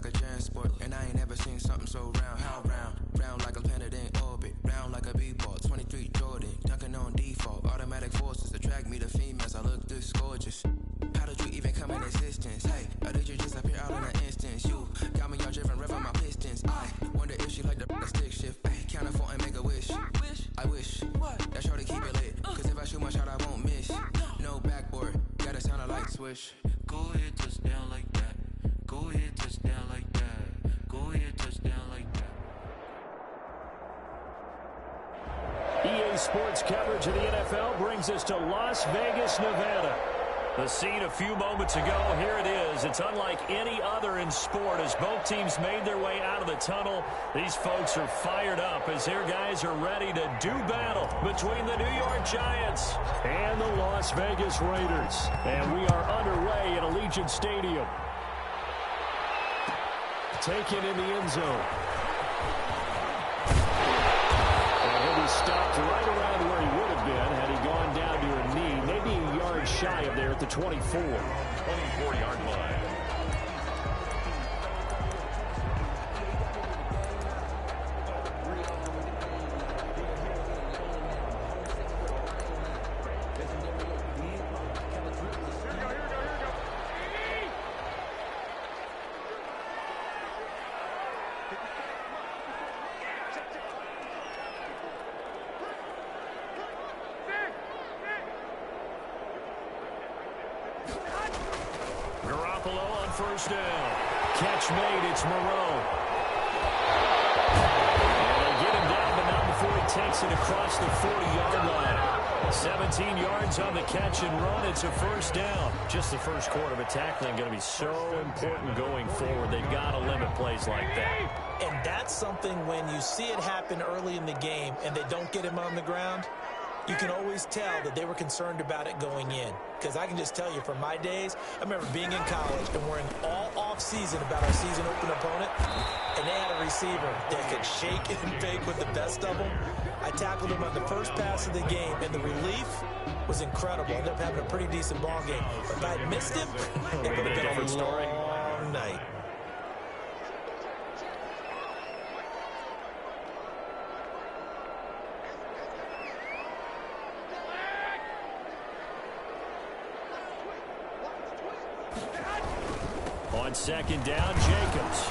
like a transport. And I ain't never seen something so round. How round? Round like a planet in orbit. Round like a b-ball. 23 Jordan. Dunking on default. Automatic forces attract me to females. I look this gorgeous. How did you even come in existence? Hey, or did you just appear out in an instance? You got me all driven, revving my pistons. I wonder if she like the stick shift. Ay, count a 4 and make a wish. I wish that shorty keep it lit. Cause if I shoot my shot, I won't miss. No backboard, gotta sound a light switch. Go ahead, touchdown like that. Go ahead, touchdown like that. Go ahead, touchdown like that. EA Sports coverage of the NFL brings us to Las Vegas, Nevada. The scene a few moments ago, here it is. It's unlike any other in sport as both teams made their way out of the tunnel. These folks are fired up as their guys are ready to do battle between the New York Giants and the Las Vegas Raiders. And we are underway at Allegiant Stadium. Taken in the end zone. And he'll be stopped right around where he would have been had he gone down to a knee, maybe a yard shy of there at the 24. 24-yard line. First down. Catch made. It's Moreau. And they get him down, but not before he takes it across the 40-yard line. 17 yards on the catch and run. It's a first down. Just the first quarter of a tackling going to be so important going forward. They've got to limit plays like that. And that's something when you see it happen early in the game and they don't get him on the ground, you can always tell that they were concerned about it going in. Because I can just tell you from my days, I remember being in college and worrying all off-season about our season open opponent, and they had a receiver that could shake and bake with the best of them. I tackled him on the first pass of the game, and the relief was incredible. I ended up having a pretty decent ball game. But if I had missed him, it would have been a long night. On second down, Jacobs.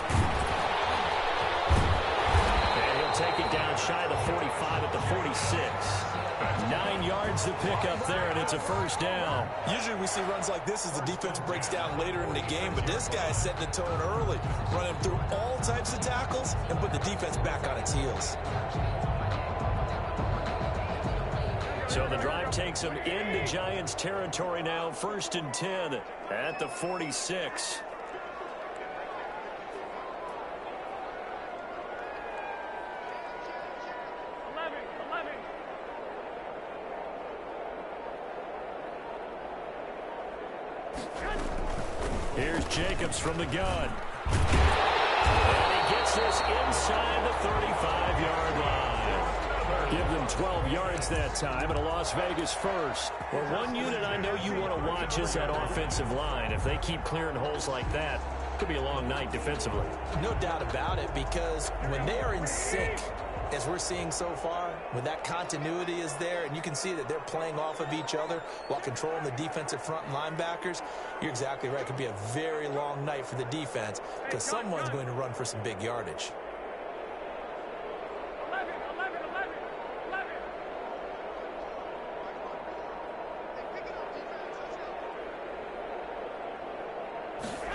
And he'll take it down shy of the 45 at the 46. 9 yards to pick up there, and it's a first down. Usually we see runs like this as the defense breaks down later in the game, but this guy's setting the tone early, running through all types of tackles and putting the defense back on its heels. So the drive takes them into Giants territory now, 1st and 10 at the 46. Here's Jacobs from the gun. And he gets this inside the 35-yard line. Give them 12 yards that time, and a Las Vegas first. Well, one unit I know you want to watch is that offensive line. If they keep clearing holes like that, it could be a long night defensively. No doubt about it, because when they are in sync, as we're seeing so far, when that continuity is there and you can see that they're playing off of each other while controlling the defensive front and linebackers, you're exactly right. It could be a very long night for the defense because someone's going to run for some big yardage.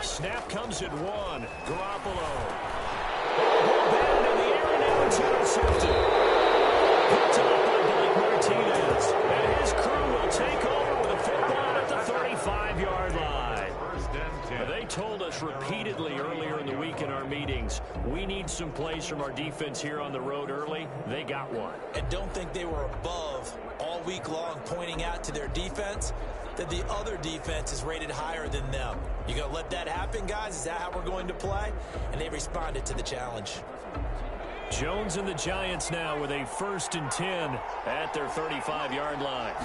Snap comes at 1. Garoppolo. Ball in the air, and now it's intercepted. Picked up by Blake Martinez. And his crew will take over with a football at the 35-yard line. They told us repeatedly earlier in the week in our meetings, we need some plays from our defense here on the road early. They got one. And don't think they were above all week long pointing out to their defense that the other defense is rated higher than them. You gonna let that happen, guys? Is that how we're going to play? And they responded to the challenge. Jones and the Giants now with a 1st and 10 at their 35-yard line.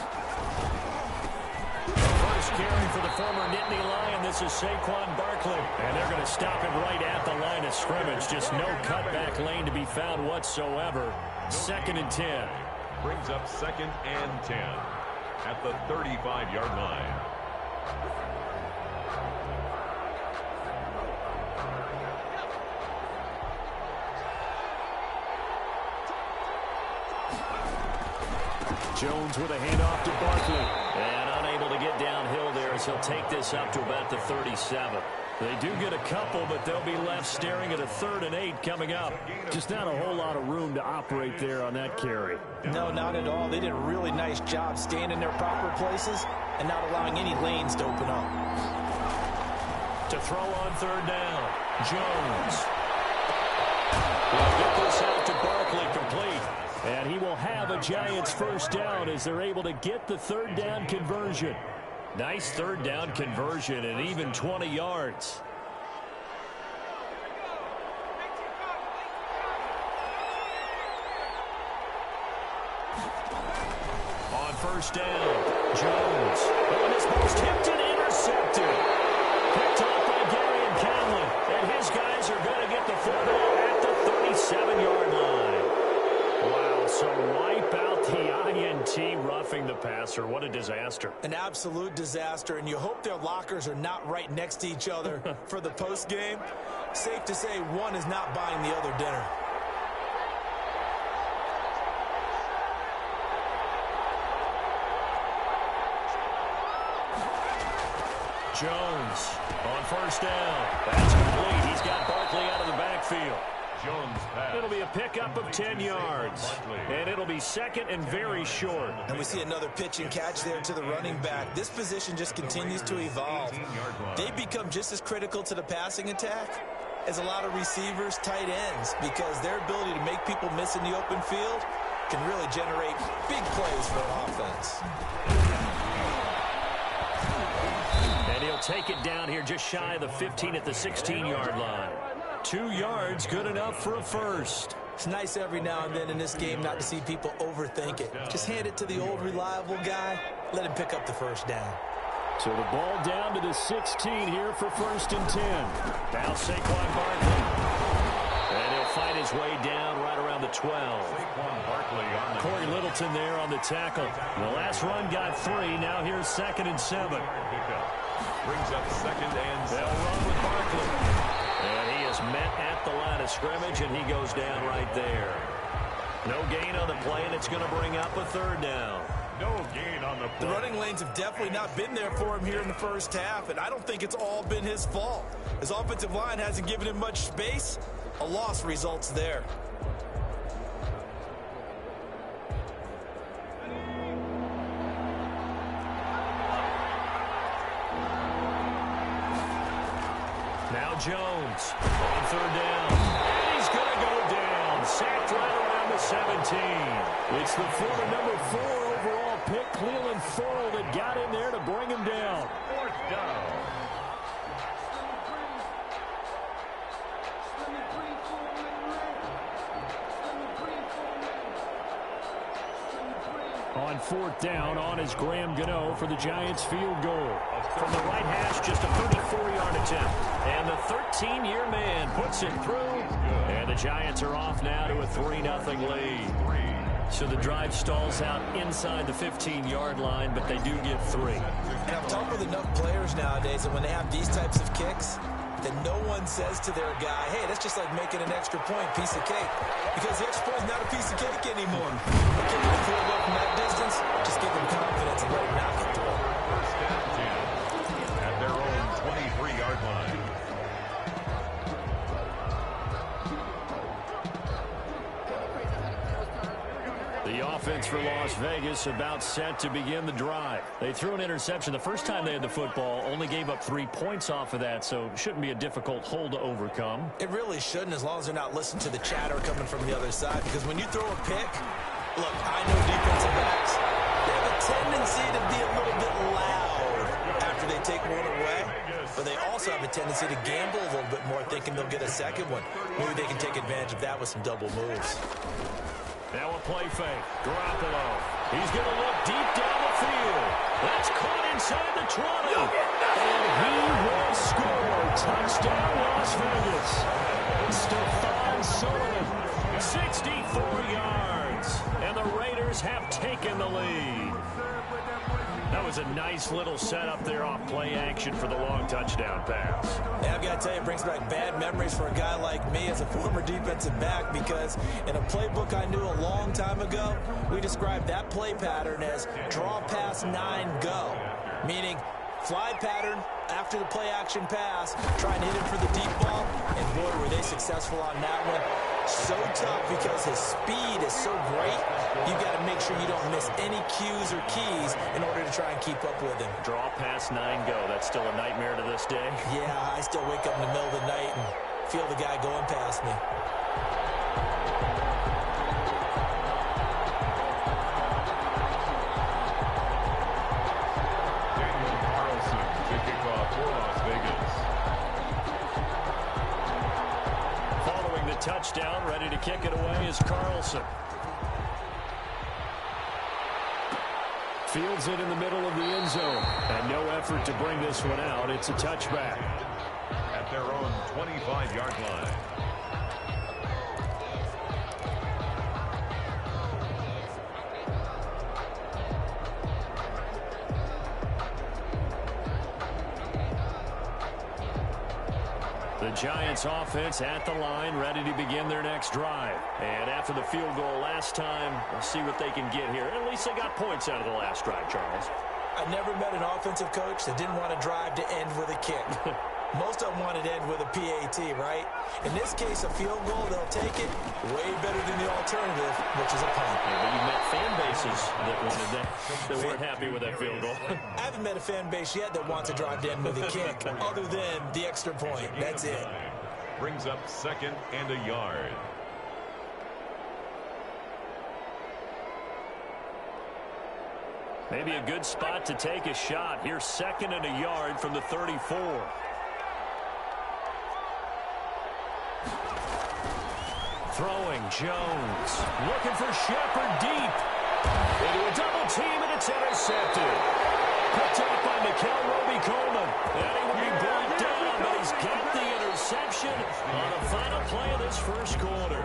First carry for the former Nittany Lion. This is Saquon Barkley. And they're going to stop him right at the line of scrimmage. Just no cutback lane to be found whatsoever. 2nd and 10. Brings up 2nd and 10 at the 35-yard line. Jones with a handoff to Barkley. And unable to get downhill there as he'll take this up to about the 37. They do get a couple, but they'll be left staring at a 3rd and 8 coming up. Just not a whole lot of room to operate there on that carry. No, not at all. They did a really nice job staying in their proper places and not allowing any lanes to open up. To throw on 3rd down, Jones. Will get this out to Barkley, complete. And he will have a Giants 1st down as they're able to get the 3rd down conversion. Nice 3rd down conversion and even 20 yards. On 1st down, Jones. Oh, this ball's tipped and intercepted. Picked off by Gary and Conley. And his guys are going to get the football at the 37-yard line. Wow, so wipe out the INT, roughing the passer. What a disaster. An absolute disaster, and you hope their lockers are not right next to each other for the postgame. Safe to say one is not buying the other dinner. Jones on 1st down. That's complete. He's got Barkley out of the backfield. Jones pass. It'll be a pickup of 10 yards. And it'll be 2nd and very short. And we see another pitch and catch there to the running back. This position just continues to evolve. They become just as critical to the passing attack as a lot of receivers, tight ends, because their ability to make people miss in the open field can really generate big plays for an offense. And he'll take it down here just shy of the 15 at the 16-yard line. 2 yards, good enough for a 1st. It's nice every now and then in this game not to see people overthink it. Just hand it to the old reliable guy. Let him pick up the 1st down. So the ball down to the 16 here for 1st and 10. Now Saquon Barkley. And he'll fight his way down right around the 12. Saquon Barkley on the Corey Littleton there on the tackle. The last run got 3. Now here's 2nd and 7. Brings up 2nd and 7. They'll run with Barkley. And he is met at the line of scrimmage, and he goes down right there. No gain on the play, and it's going to bring up a 3rd down. No gain on the play. The running lanes have definitely not been there for him here in the 1st half, and I don't think it's all been his fault. His offensive line hasn't given him much space. A loss results there. Now Jones on 3rd down. And he's going to go down. Sacked right around the 17. It's the former number 4 overall pick, Cleveland Farrell, that got in there to bring him down. 4th down. On 4th down, on is Graham Gano for the Giants field goal. From the right hash, just a 34-yard attempt. And the 13-year man puts it through. And the Giants are off now to a 3-0 lead. So the drive stalls out inside the 15-yard line, but they do get 3. And I've talked with enough players nowadays that when they have these types of kicks, that no one says to their guy, hey, that's just like making an extra point, piece of cake. Because the extra point is not a piece of cake anymore. Kicking the field goal from that distance, just give them confidence and let them knock it through. 1st and 10 at their own 23-yard line. The offense for Las Vegas about set to begin the drive. They threw an interception the first time they had the football, only gave up 3 points off of that, so it shouldn't be a difficult hole to overcome. It really shouldn't, as long as they're not listening to the chatter coming from the other side, because when you throw a pick, look, I know defensive backs, they have a tendency to be a little bit loud after they take one away, but they also have a tendency to gamble a little bit more, thinking they'll get a second one. Maybe they can take advantage of that with some double moves. Now a play fake. Garoppolo. He's going to look deep down the field. That's caught inside the 20. And he will score. Touchdown, Las Vegas. Stephon Sullivan, 64 yards. And the Raiders have taken the lead. That was a nice little setup there off play action for the long touchdown pass. Yeah, I've got to tell you, it brings back bad memories for a guy like me as a former defensive back, because in a playbook I knew a long time ago, we described that play pattern as draw pass 9 go, meaning fly pattern after the play action pass, try and hit him for the deep ball, and boy, were they successful on that one. So tough because his speed is so great, you've got to make sure you don't miss any cues or keys in order to try and keep up with him. Draw pass 9 go. That's still a nightmare to this day. Yeah, I still wake up in the middle of the night and feel the guy going past me. Touchdown, ready to kick it away is Carlson. Fields it in the middle of the end zone. And no effort to bring this one out. It's a touchback. At their own 25-yard line. The Giants offense at the line, ready to begin their next drive. And after the field goal last time, we'll see what they can get here. At least they got points out of the last drive, Charles. I never met an offensive coach that didn't want to drive to end with a kick. Most of them wanted to end with a PAT, right? In this case, a field goal, they'll take it way better than the alternative, which is a punt. Yeah, but you met fan bases that weren't happy with that field goal. I haven't met a fan base yet that wants to drive to end with a kick, other than the extra point. That's it. Brings up 2nd and a yard. Maybe a good spot to take a shot. Here's 2nd and a yard from the 34. Throwing, Jones. Looking for Shepard deep. Into a double team, and it's intercepted. Picked up by Mikel Roby-Coleman. And he will be brought down, but he's got the interception on the final play of this first quarter.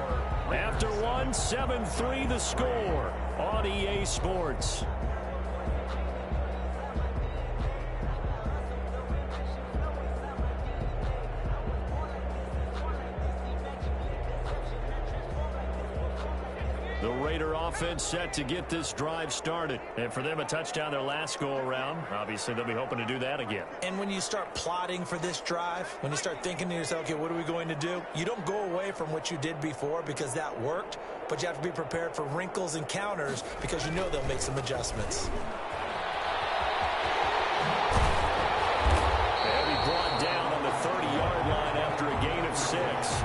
After one, 7-3 the score on EA Sports. The Raider offense set to get this drive started. And for them, a touchdown their last go-around. Obviously, they'll be hoping to do that again. And when you start plotting for this drive, when you start thinking to yourself, okay, what are we going to do? You don't go away from what you did before because that worked, but you have to be prepared for wrinkles and counters because you know they'll make some adjustments. They'll be brought down on the 30-yard line after a gain of 6.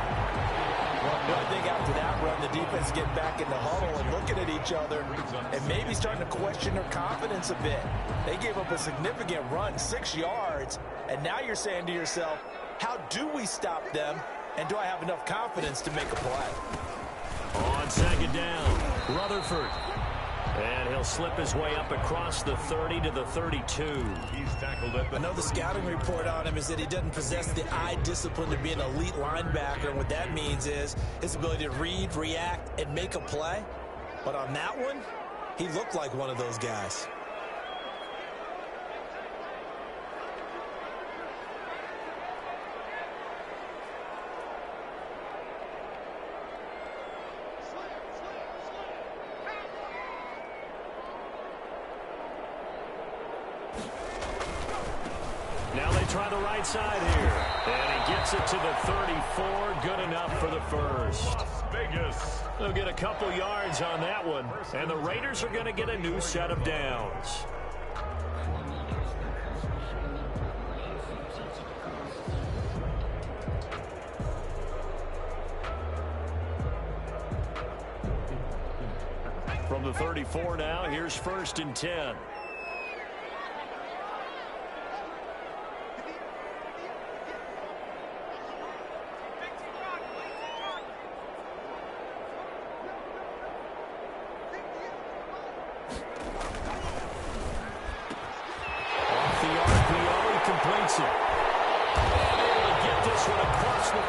Well, I think after that run, the defense getting back in the huddle and looking at each other and maybe starting to question their confidence a bit. They gave up a significant run, 6 yards, and now you're saying to yourself, how do we stop them, and do I have enough confidence to make a play? On 2nd down, Rutherford. And he'll slip his way up across the 30 to the 32. He's tackled at I know the scouting report on him is that he doesn't possess the eye discipline to be an elite linebacker. And what that means is his ability to read, react, and make a play. But on that one, he looked like one of those guys. Now they try the right side here. And he gets it to the 34. Good enough for the first. Vegas. They'll get a couple yards on that one. And the Raiders are going to get a new set of downs. From the 34 now, here's 1st and 10. Completes it. And able to get this one across the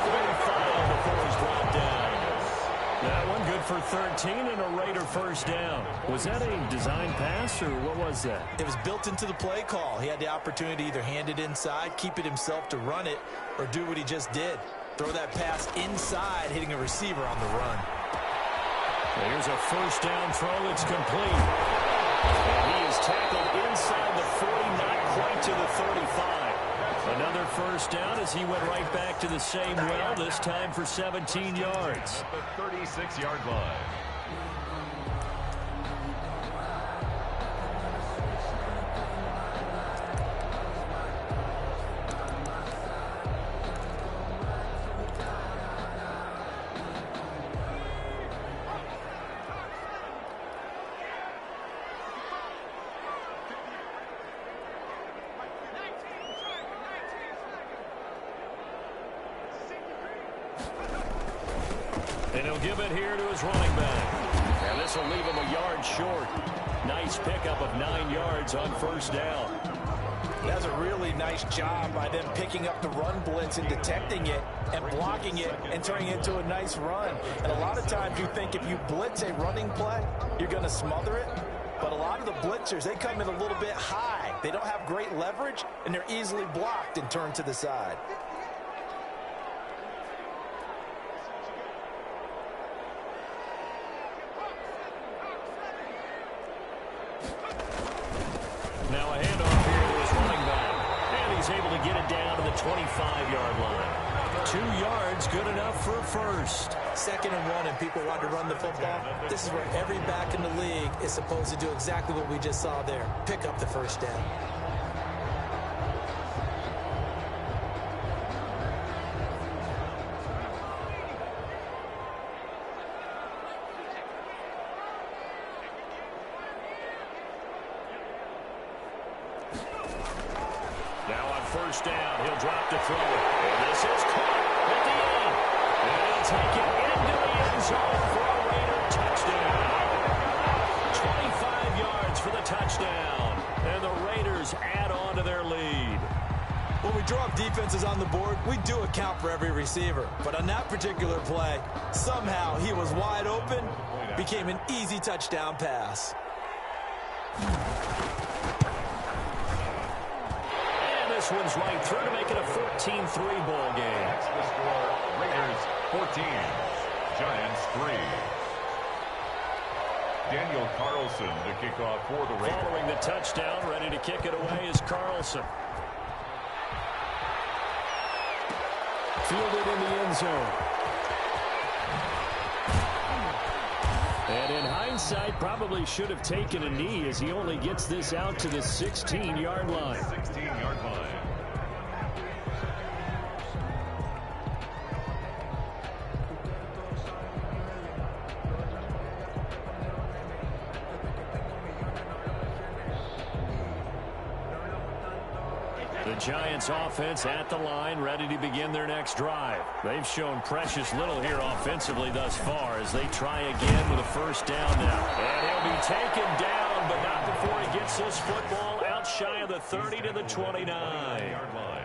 13 and a Raider first down. Was that a design pass, or what was that? It was built into the play call. He had the opportunity to either hand it inside, keep it himself to run it, or do what he just did. Throw that pass inside, hitting a receiver on the run. Here's a first down throw. It's complete. And he is tackled inside the 40, not quite to the 35. Another first down as he went right back to the same well, this time for 17 yards. At the 36-yard line. And he'll give it here to his running back. And this will leave him a yard short. Nice pickup of 9 yards on first down. That's a really nice job by them picking up the run blitz and detecting it and blocking it and turning it into a nice run. And a lot of times you think if you blitz a running play, you're going to smother it. But a lot of the blitzers, they come in a little bit high. They don't have great leverage, and they're easily blocked and turned to the side. Now a handoff here to his running back. And he's able to get it down to the 25-yard line. 2 yards, good enough for a first. 2nd and 1, and people want to run the football. This is where every back in the league is supposed to do exactly what we just saw there. Pick up the first down. Now on first down, he'll drop to throw it. And this is caught at the end. And he'll take it into the end zone for a Raider touchdown. 25 yards for the touchdown. And the Raiders add on to their lead. When we draw up defenses on the board, we do account for every receiver. But on that particular play, somehow he was wide open, became an easy touchdown pass. This one's right through to make it a 14-3 ball game. That's the score. Raiders 14, Giants 3. Daniel Carlson to kick off for the Raiders. Following the touchdown, ready to kick it away is Carlson. Fielded in the end zone. And in hindsight, probably should have taken a knee as he only gets this out to the 16-yard line. 16-yard line. The Giants offense at the line, ready to begin their next drive. They've shown precious little here offensively thus far as they try again with a first down now. And he'll be taken down, but not before he gets this football out shy of the 30 to the 29.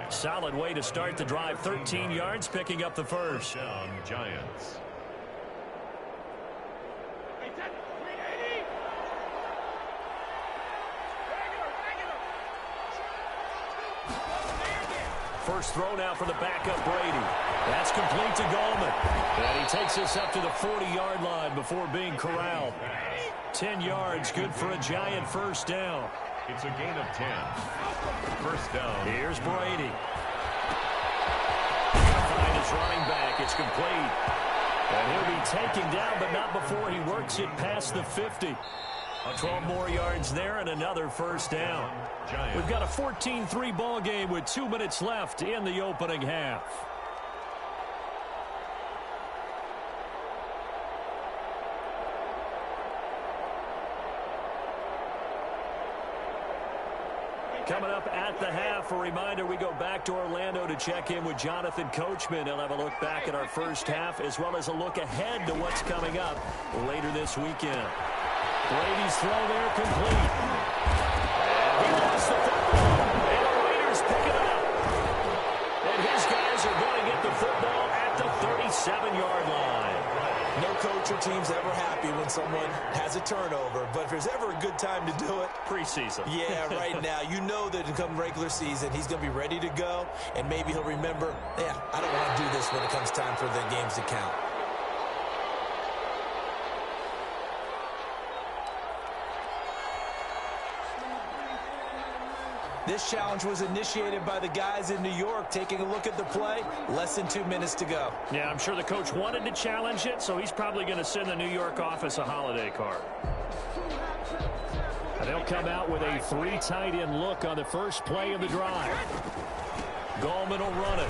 Solid way to start the drive. 13 yards, picking up the first. Down, Giants. First throw now for the backup Brady. That's complete to Goldman. And he takes us up to the 40-yard line before being corralled. 10 yards, good for a Giant first down. It's a gain of 10. First down. Here's Brady. Find his running back. It's complete. And he'll be taken down, but not before he works it past the 50. 12 more yards there and another first down. Giants. We've got a 14-3 ball game with 2 minutes left in the opening half. Coming up at the half, a reminder, we go back to Orlando to check in with Jonathan Coachman. He'll have a look back at our first half as well as a look ahead to what's coming up later this weekend. Brady's throw there complete. And he lost the football, and the Raiders pick it up. And his guys are going to get the football at the 37-yard line. No coach neutral team's ever happy when someone has a turnover, but if there's ever a good time to do it, preseason. Yeah, right now. You know that come regular season, he's going to be ready to go, and maybe he'll remember, yeah, I don't want to do this when it comes time for the games to count. This challenge was initiated by the guys in New York. Taking a look at the play, less than 2 minutes to go. Yeah, I'm sure the coach wanted to challenge it, so he's probably going to send the New York office a holiday card. And they'll come out with a 3 tight end look on the first play of the drive. Gallman will run it.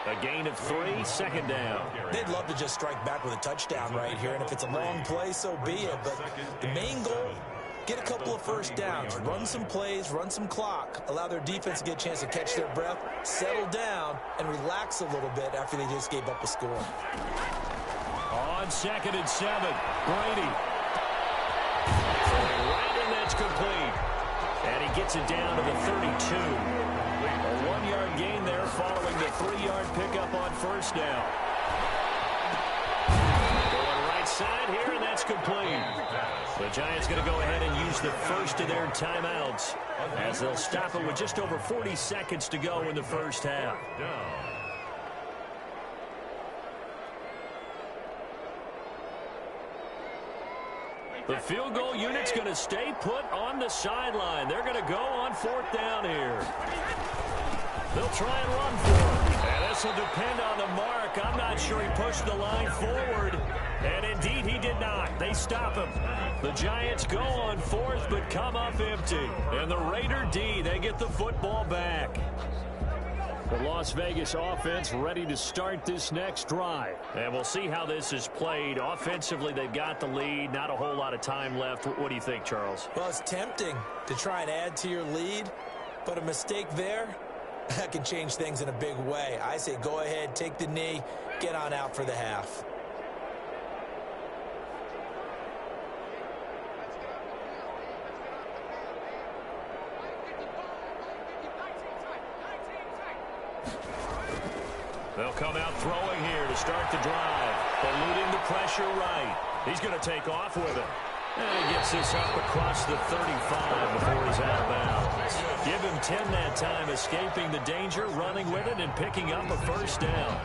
A gain of 3, second down. They'd love to just strike back with a touchdown right here, and if it's a long play, so be it. But the main goal, get a couple of first downs, run some plays, run some clock, allow their defense to get a chance to catch their breath, settle down, and relax a little bit after they just gave up a score. On 2nd and 7, Brady. Right, and that's complete. And he gets it down to the 32. A 1-yard gain there following the 3-yard pickup on first down. Going right side here, and that's complete. The Giants going to go ahead and use the first of their timeouts as they'll stop it with just over 40 seconds to go in the first half. The field goal unit's going to stay put on the sideline. They're going to go on 4th down here. They'll try and run for it. And this will depend on the mark. I'm not sure he pushed the line forward. And indeed he did not. They stop him. The Giants go on 4th but come up empty. And the Raider D, they get the football back. The Las Vegas offense ready to start this next drive. And we'll see how this is played. Offensively, they've got the lead. Not a whole lot of time left. What do you think, Charles? Well, it's tempting to try and add to your lead, but a mistake there, that can change things in a big way. I say go ahead, take the knee, get on out for the half. They'll come out throwing here to start the drive. Eluding the pressure right. He's going to take off with it. And he gets this up across the 35 before he's out of bounds. Give him 10 that time, escaping the danger, running with it, and picking up a first down.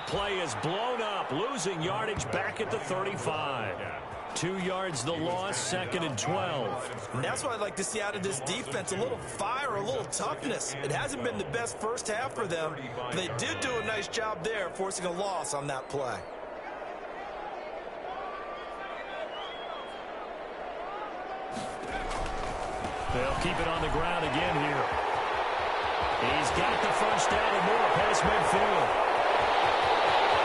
Play is blown up, losing yardage back at the 35. 2 yards the loss, 2nd and 12. And that's what I'd like to see out of this defense, a little fire, a little toughness. It hasn't been the best first half for them, but they did do a nice job there, forcing a loss on that play. They'll keep it on the ground again here. He's got the first down and more past midfield.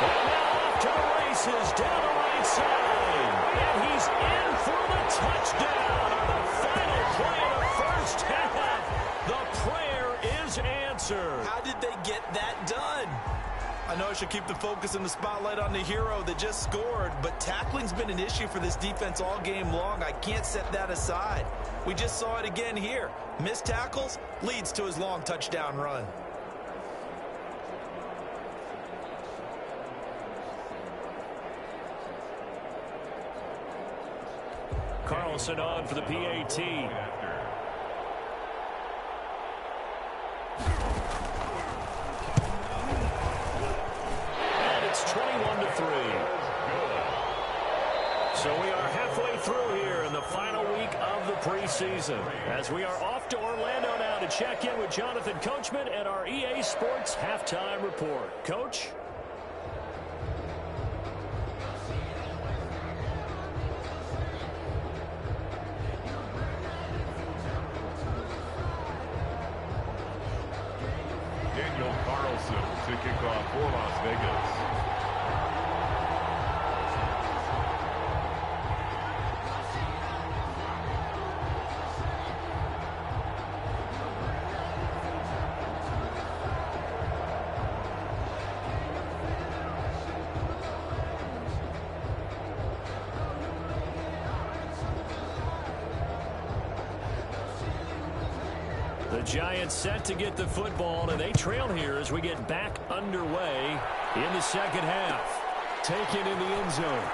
And now off to the races, down the right side. And he's in for the touchdown on the final play of the first half. The prayer is answered. How did they get that done? I know I should keep the focus and the spotlight on the hero that just scored, but tackling's been an issue for this defense all game long. I can't set that aside. We just saw it again here. Missed tackles leads to his long touchdown run. Carlson on for the PAT. And it's 21-3. So we are halfway through here in the final week of the preseason, as we are off to Orlando now to check in with Jonathan Coachman and our EA Sports Halftime Report. Coach? To kick off for Las Vegas. The Giants set to get the football, and they trail here as we get back underway in the second half. Taken in the end zone.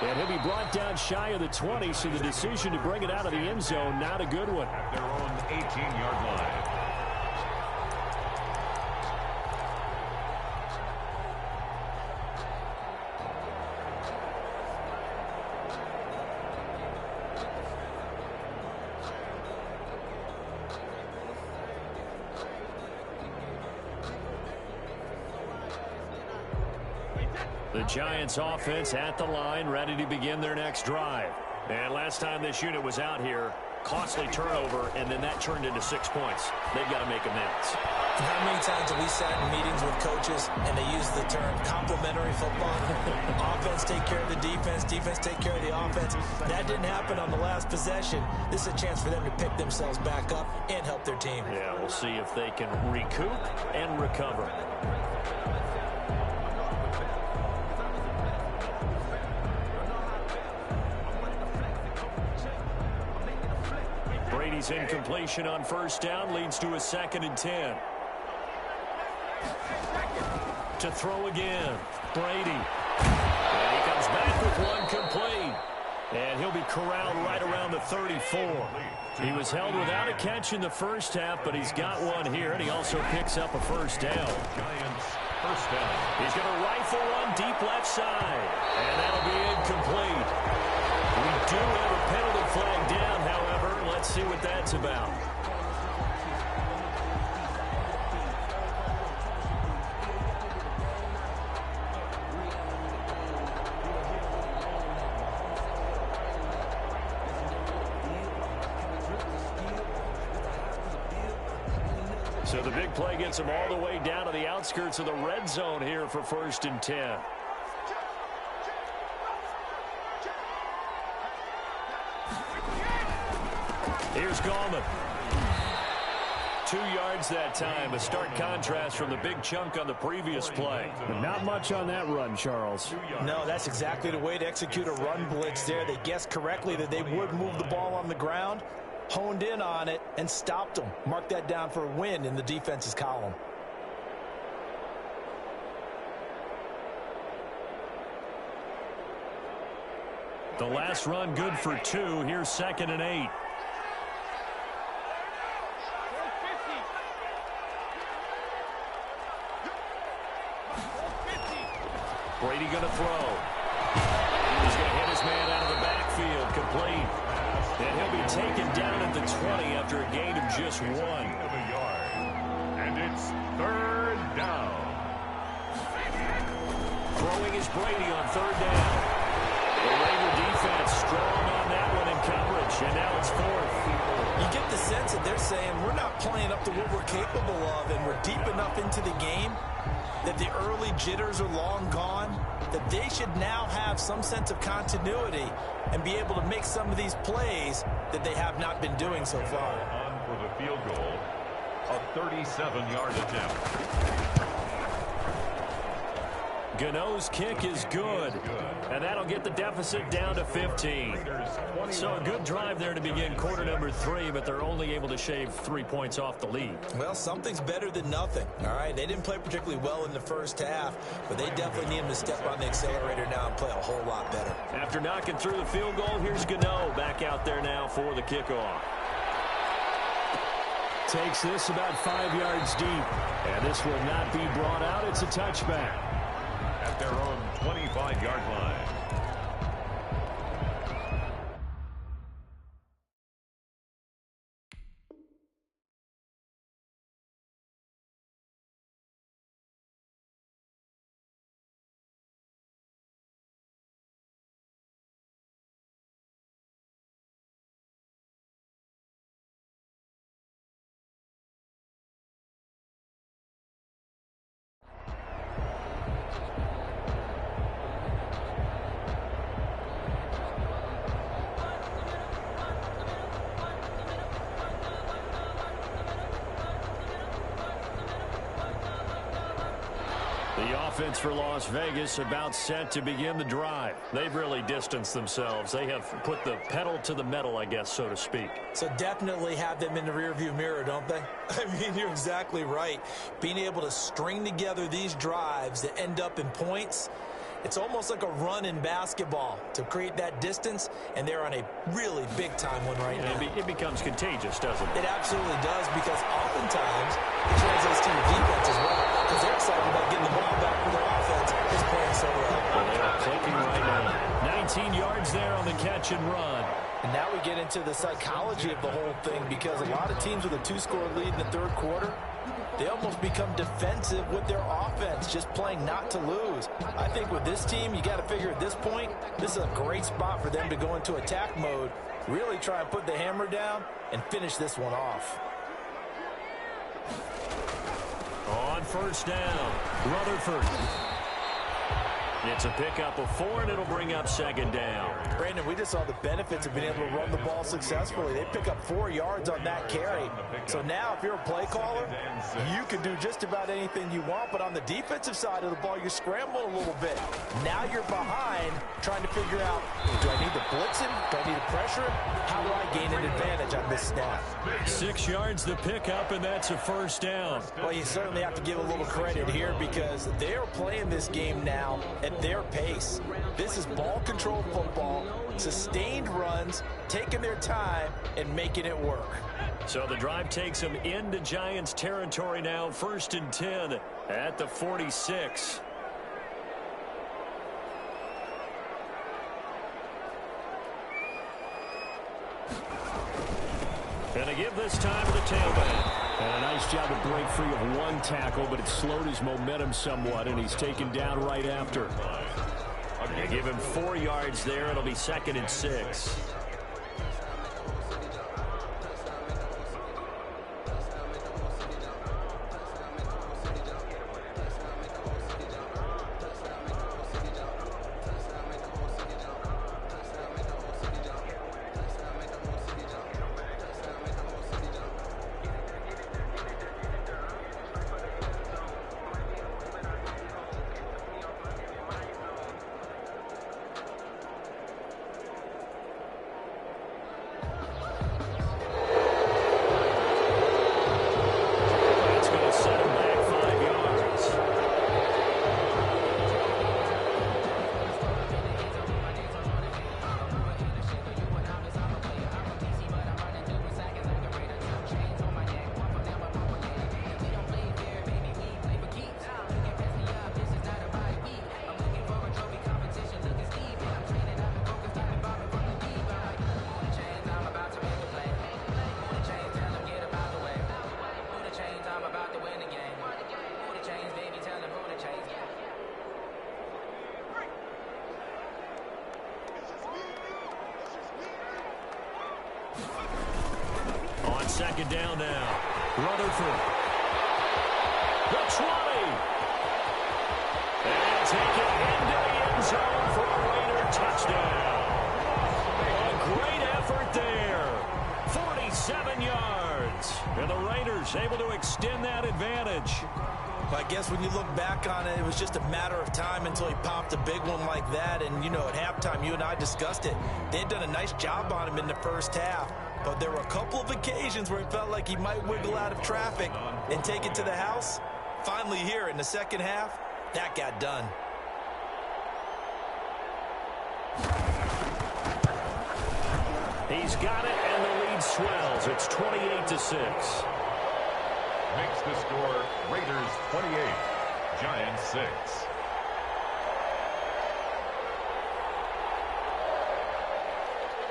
And he'll be brought down shy of the 20, so the decision to bring it out of the end zone, not a good one. At their own 18-yard line. The Giants offense at the line, ready to begin their next drive. And last time this unit was out here, costly turnover, and then that turned into 6 points. They've got to make amends. How many times have we sat in meetings with coaches and they use the term complementary football? Offense take care of the defense, defense take care of the offense. That didn't happen on the last possession. This is a chance for them to pick themselves back up and help their team. Yeah, we'll see if they can recoup and recover. Brady's incompletion on first down leads to a 2nd and 10. To throw again, Brady. And he comes back with one complete. And he'll be corralled right around the 34. He was held without a catch in the first half, but he's got one here, and he also picks up a first down. Giants first down. He's going to rifle one deep left side, and that'll be incomplete. We do have a penalty flag down, however. Let's see what that's about. So the big play gets him all the way down to the outskirts of the red zone here for 1st and 10. Here's Gallman. 2 yards that time. A stark contrast from the big chunk on the previous play. But not much on that run, Charles. No, that's exactly the way to execute a run blitz there. They guessed correctly that they would move the ball on the ground, honed in on it, and stopped them. Mark that down for a win in the defense's column. The last run good for 2. Here's 2nd and 8. Brady going to throw. He's going to hit his man out of the backfield, complete. And he'll be taken down at the 20 after a gain of just 1. Of a yard. And it's 3rd down. Throwing is Brady on 3rd down. The Raider defense strong on that one in coverage, and now it's 4th. You get the sense that they're saying we're not playing up to what we're capable of, and we're deep enough into the game that the early jitters are long gone, that they should now have some sense of continuity and be able to make some of these plays that they have not been doing so far. On for the field goal, a 37-yard attempt. Gano's kick is good, and that'll get the deficit down to 15. So a good drive there to begin quarter number 3, but they're only able to shave 3 points off the lead. Well, something's better than nothing, all right? They didn't play particularly well in the first half, but they definitely need him to step on the accelerator now and play a whole lot better. After knocking through the field goal, here's Gano back out there now for the kickoff. Takes this about 5 yards deep, and this will not be brought out. It's a touchback. At their own 25-yard line. The offense for Las Vegas about set to begin the drive. They've really distanced themselves. They have put the pedal to the metal, I guess, so to speak. So definitely have them in the rearview mirror, don't they? I mean, you're exactly right. Being able to string together these drives that end up in points, it's almost like a run in basketball to create that distance, and they're on a really big-time one right now. It becomes contagious, doesn't it? It absolutely does, because oftentimes it translates to your defense as well, because they're excited about getting the ball back for their offense is playing so well. Well, they are clicking right now. 19 yards there on the catch and run. And now we get into the psychology of the whole thing, because a lot of teams with a 2-score lead in the third quarter, they almost become defensive with their offense, just playing not to lose. I think with this team, you got to figure at this point, this is a great spot for them to go into attack mode, really try and put the hammer down and finish this one off. On first down, Rutherford. It's a pickup of 4, and it'll bring up second down. Brandon, we just saw the benefits of being able to run the ball successfully. They pick up 4 yards on that carry. So now if you're a play caller, you can do just about anything you want. But on the defensive side of the ball, you're scrambling a little bit. Now you're behind trying to figure out, do I need to blitz him? Do I need to pressure him? How do I gain an advantage on this snap? 6 yards the pickup, and that's a first down. Well, you certainly have to give a little credit here, because they're playing this game now at their pace. This is ball control football, sustained runs, taking their time and making it work. So the drive takes them into Giants territory now, 1st and 10 at the 46. And a give this time to the tailback. And a nice job to break free of 1 tackle, but it slowed his momentum somewhat, and he's taken down right after. They give him 4 yards there. It'll be 2nd and 6. On second down now, Rutherford. The 20. And take it into the end zone for a Raider touchdown. A great effort there. 47 yards. And the Raiders able to extend that advantage. I guess when you look back on it, it was just a matter of time until he popped a big one like that. And, you know, at halftime, you and I discussed it. They had done a nice job on him in the first half. But there were a couple of occasions where he felt like he might wiggle out of traffic and take it to the house. Finally here in the second half, that got done. He's got it, and the lead swells. It's 28-6. Makes the score Raiders 28, Giants 6.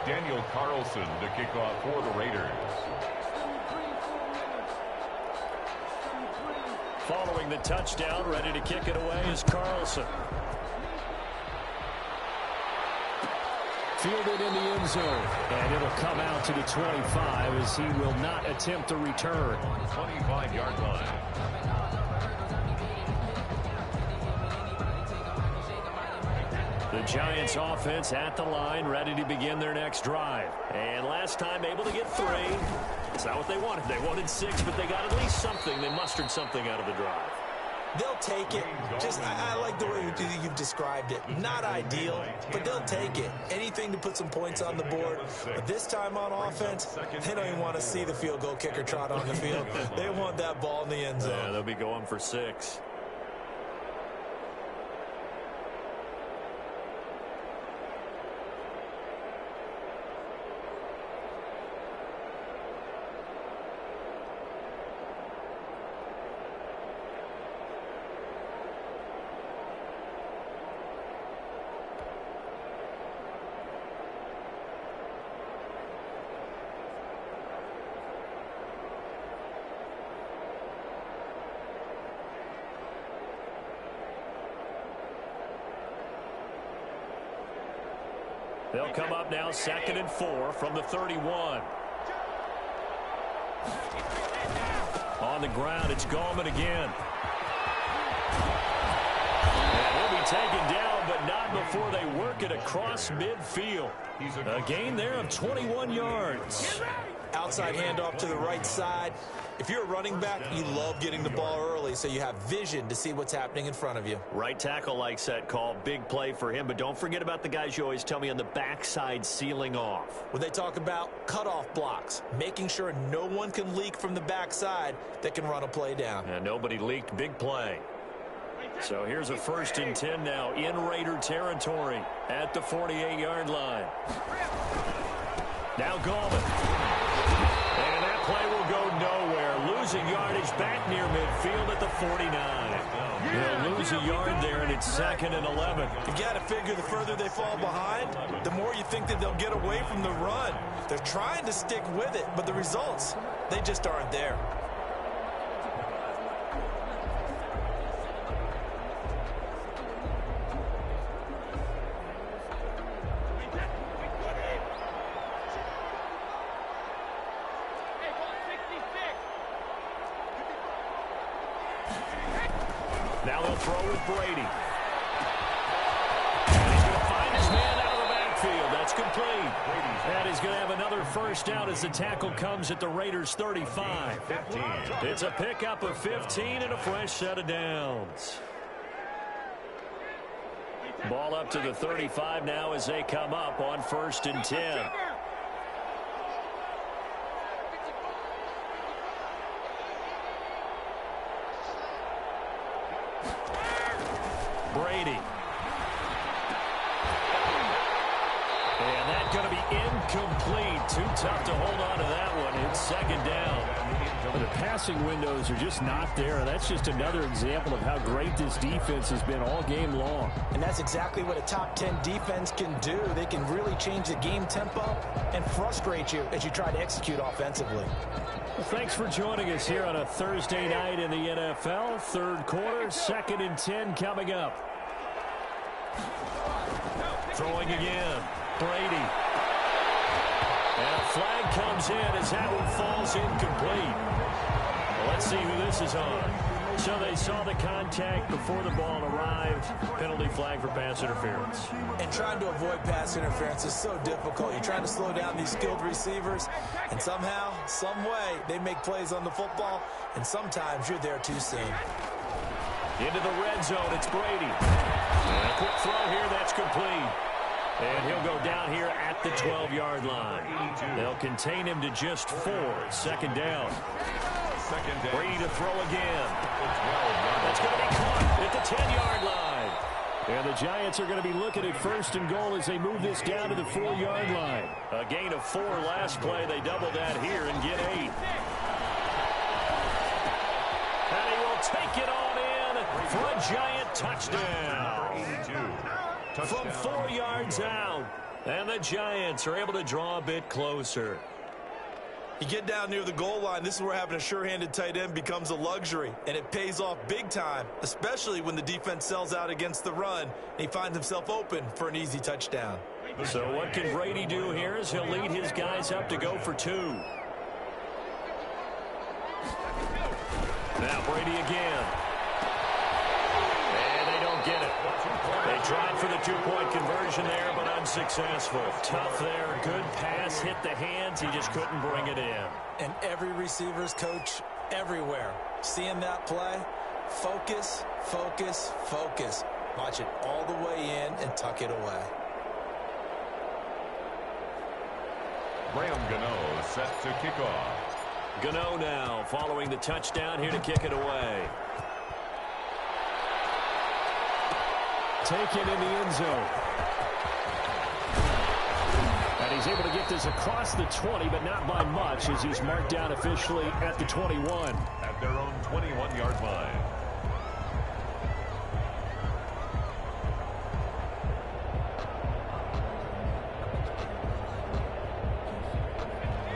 Daniel Carlson to kick off for the Raiders. Following the touchdown, ready to kick it away is Carlson. Fielded in the end zone, and it'll come out to the 25 as he will not attempt a return. 25-yard line. The Giants offense at the line, ready to begin their next drive. And last time able to get 3. It's not what they wanted. They wanted 6, but they got at least something. They mustered something out of the drive. They'll take it. I like the way you've described it. Not ideal, but they'll take it. Anything to put some points on the board. But this time on offense, they don't even want to see the field goal kicker trot on the field. They want that ball in the end zone. Yeah, they'll be going for 6. They'll come up now 2nd and 4 from the 31. On the ground, it's Gallman again. And he'll be taken down, but not before they work it across midfield. A gain there of 21 yards. Outside handoff to the right side. If you're a running back, you love getting the ball early so you have vision to see what's happening in front of you. Right tackle likes that call. Big play for him. But don't forget about the guys you always tell me on the backside sealing off. When they talk about cutoff blocks, making sure no one can leak from the backside that can run a play down. And nobody leaked. Big play. So here's a 1st and 10 now in Raider territory at the 48-yard line. Now Gallman. And that play will go nowhere. Losing yardage back near midfield at the 49. They'll lose a yard there, and it's 2nd and 11. You got to figure the further they fall behind, the more you think that they'll get away from the run. They're trying to stick with it, but the results, they just aren't there. Now they'll throw with Brady. And he's going to find his man out of the backfield. That's complete. And he's going to have another 1st down as the tackle comes at the Raiders' 35. It's a pickup of 15 and a fresh set of downs. Ball up to the 35 now as they come up on 1st and 10. Brady. And that's going to be incomplete. Too tough to hold on to that one. It's 2nd down. The passing windows are just not there. That's just another example of how great this defense has been all game long. And that's exactly what a top 10 defense can do. They can really change the game tempo and frustrate you as you try to execute offensively. Well, thanks for joining us here on a Thursday night in the NFL. 3rd quarter, 2nd and 10 coming up. Throwing again, Brady. And a flag comes in as that one falls incomplete. Well, let's see who this is on. So they saw the contact before the ball arrived. Penalty flag for pass interference. And trying to avoid pass interference is so difficult. You're trying to slow down these skilled receivers, and somehow, some way, they make plays on the football, and sometimes you're there too soon. Into the red zone, it's Brady. And a quick throw here, that's complete. And he'll go down here at the 12-yard line. They'll contain him to just 4. 2nd down. Brady to throw again. That's going to be caught at the 10-yard line. And the Giants are going to be looking at 1st and goal as they move this down to the 4-yard line. A gain of 4 last play. They double that here and get 8. And he will take it on in for a Giant touchdown. From 4 yards out. And the Giants are able to draw a bit closer. You get down near the goal line, this is where having a sure-handed tight end becomes a luxury, and it pays off big time, especially when the defense sells out against the run, and he finds himself open for an easy touchdown. So what can Brady do here as he'll lead his guys up to go for 2. Now Brady again. And they don't get it. They tried for the 2-point conversion there, but unsuccessful. Tough there. Good pass. Hit the hands. He just couldn't bring it in. And every receiver's coach everywhere, seeing that play, Focus, focus, focus. Watch it all the way in and tuck it away. Graham Gano set to kick off. Gano now following the touchdown here to kick it away. Taken in the end zone. And he's able to get this across the 20, but not by much, as he's marked down officially at the 21. At their own 21-yard line.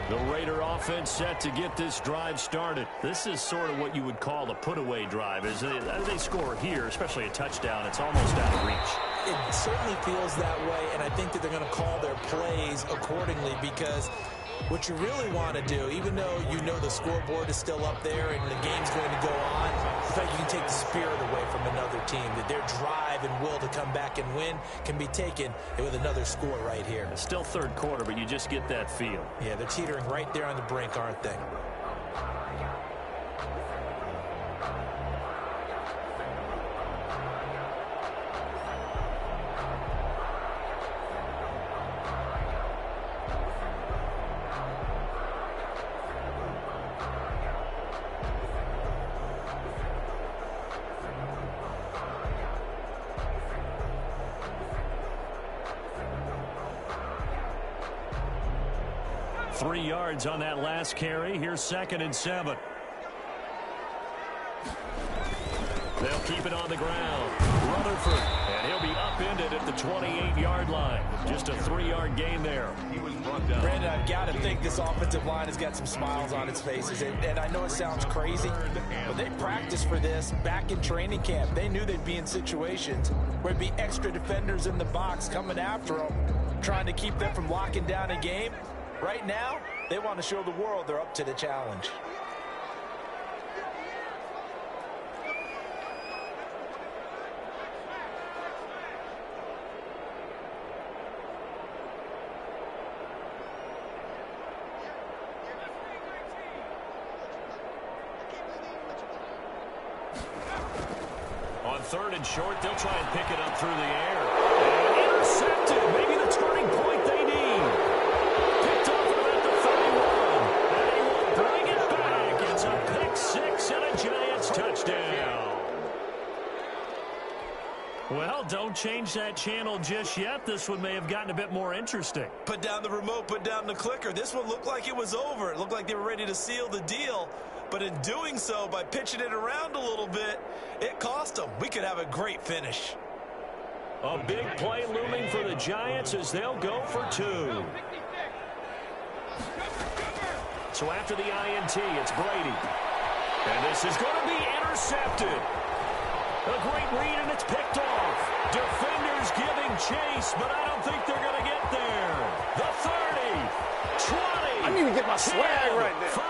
The Raider offense set to get this drive started. This is sort of what you would call a put-away drive. As they score here, especially a touchdown, it's almost out of reach. It certainly feels that way, and I think that they're going to call their plays accordingly, because what you really want to do, even though you know the scoreboard is still up there and the game's going to go on, in fact, you can take the spirit away from another team, that their drive and will to come back and win can be taken with another score right here. It's still third quarter, but you just get that feel. Yeah, they're teetering right there on the brink, aren't they? Three yards on that last carry. Here's 2nd and 7. They'll keep it on the ground. Rutherford, and he'll be upended at the 28-yard line. Just a 3-yard gain there. He was brought down. Brandon, I've got to think this offensive line has got some smiles on its faces. And I know it sounds crazy, but they practiced for this back in training camp. They knew they'd be in situations where there'd be extra defenders in the box coming after them, trying to keep them from locking down a game. Right now, they want to show the world they're up to the challenge. On 3rd and short, they'll try and pick it up through the air. And intercepted. Maybe the turning point they need. Picked off about the 31. And he will bring it back. It's a pick 6 and a Giants touchdown. Well, don't change that channel just yet. This one may have gotten a bit more interesting. Put down the remote, put down the clicker. This one looked like it was over. It looked like they were ready to seal the deal. But in doing so, by pitching it around a little bit, it cost them. We could have a great finish. A big play looming for the Giants as they'll go for 2. So after the INT, it's Brady. And this is going to be intercepted. A great read, and it's picked off. Defenders giving chase, but I don't think they're going to get there. The 30, 20. I need to get my 10, swag right there. 5,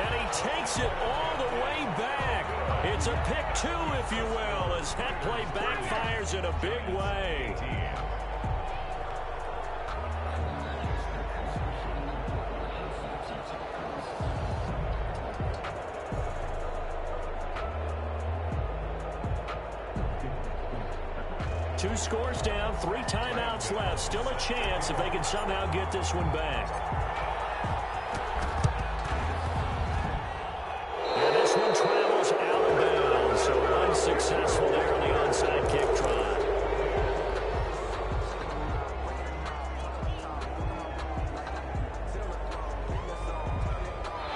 and he takes it all the way back. It's a pick 2, if you will, as that play backfires in a big way. Two scores down, 3 timeouts left. Still a chance if they can somehow get this one back. And this one travels out of bounds, so unsuccessful there on the onside kick try.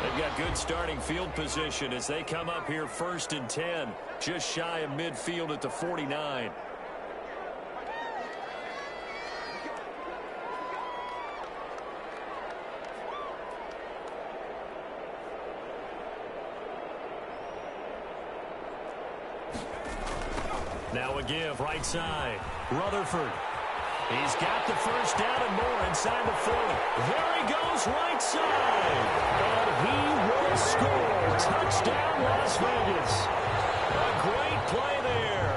They've got good starting field position as they come up here 1st and 10, just shy of midfield at the 49. Now a give, right side. Rutherford. He's got the first down and more inside the 40. There he goes, right side. And he will score. Touchdown, Las Vegas. A great play there.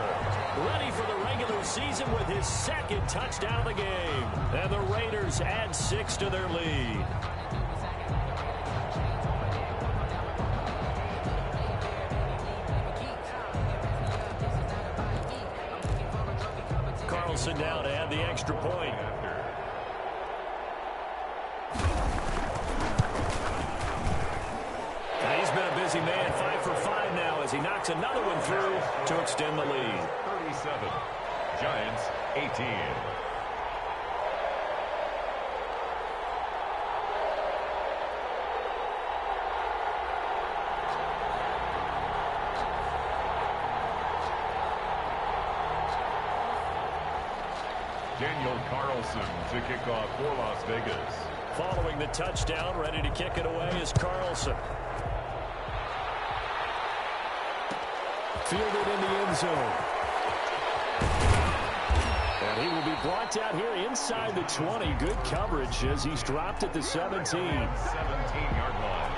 Ready for the regular season with his 2nd touchdown of the game. And the Raiders add 6 to their lead. Carlson now to add the extra point. And he's been a busy man, 5 for 5 now as he knocks another one through to extend the lead. 37, Giants 18. Daniel Carlson to kick off for Las Vegas. Following the touchdown, ready to kick it away is Carlson. Fielded in the end zone. And he will be brought down here inside the 20. Good coverage as he's dropped at the 17. 17-yard line.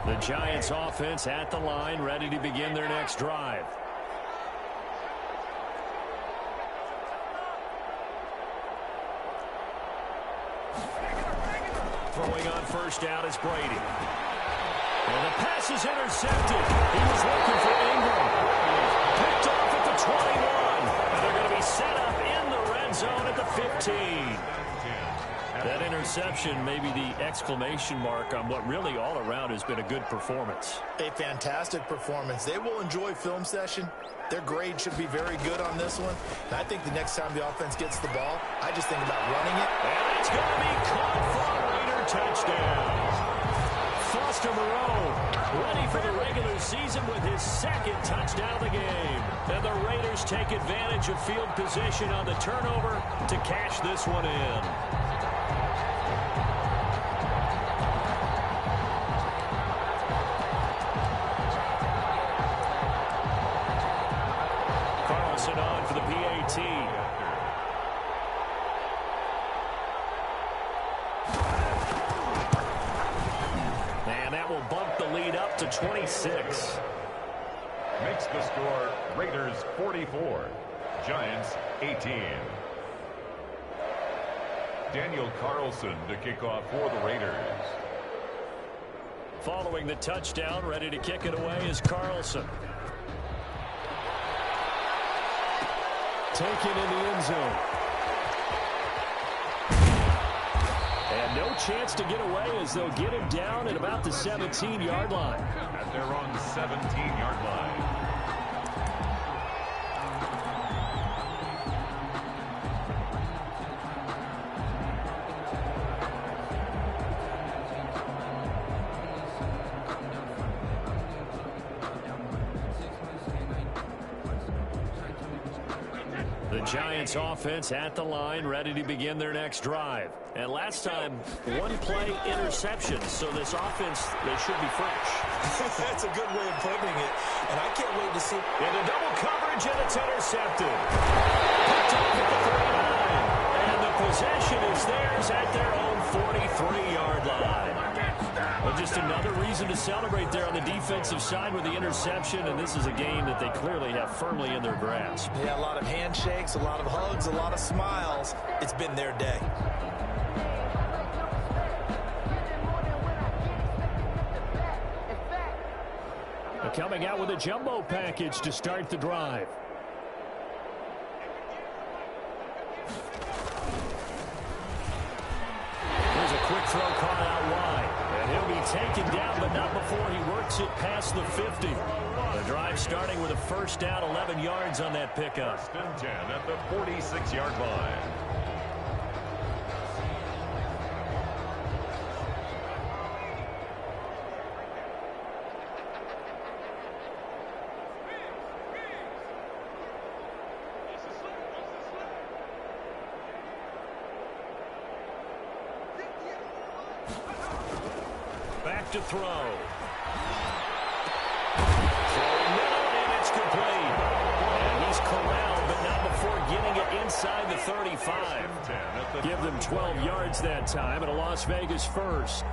The Giants offense at the line, ready to begin their next drive. Throwing on first down is Brady. And the pass is intercepted. He was looking for Ingram. Picked off at the 21. And they're going to be set up in the red zone at the 15. That interception may be the exclamation mark on what really all around has been a good performance. A fantastic performance. They will enjoy film session. Their grade should be very good on this one. And I think the next time the offense gets the ball, I just think about running it. And it's going to be caught for a Raider touchdown. Foster Moreau ready for the regular season with his second touchdown of the game. And the Raiders take advantage of field position on the turnover to cash this one in. Carlson on for the PAT. And that will bump the lead up to 26. Makes the score Raiders 44, Giants 18. Daniel Carlson to kick off for the Raiders. Following the touchdown, ready to kick it away is Carlson. Taken in the end zone. And no chance to get away as they'll get him down at about the 17-yard line. At their own 17-yard line. The Giants offense at the line, ready to begin their next drive. And last time, one play interception. So this offense, they should be fresh. That's a good way of putting it. And I can't wait to see. Into double coverage, and it's intercepted. Picked off at the 39. And the possession is theirs at their own 43-yard line. Well, just another reason to celebrate there on the defensive side with the interception, and this is a game that they clearly have firmly in their grasp. Yeah, a lot of handshakes, a lot of hugs, a lot of smiles. It's been their day. Coming out with a jumbo package to start the drive. Here's a quick throw caught out wide. And he'll be taken down, but not before he works it past the 50. The drive starting with a first down, 11 yards on that pickup. First and 10 at the 46-yard line. Back to throw. Throwing middle, and it's complete. And he's corralled, but not before getting it inside the 35. Give them 12 yards that time, and a Las Vegas first.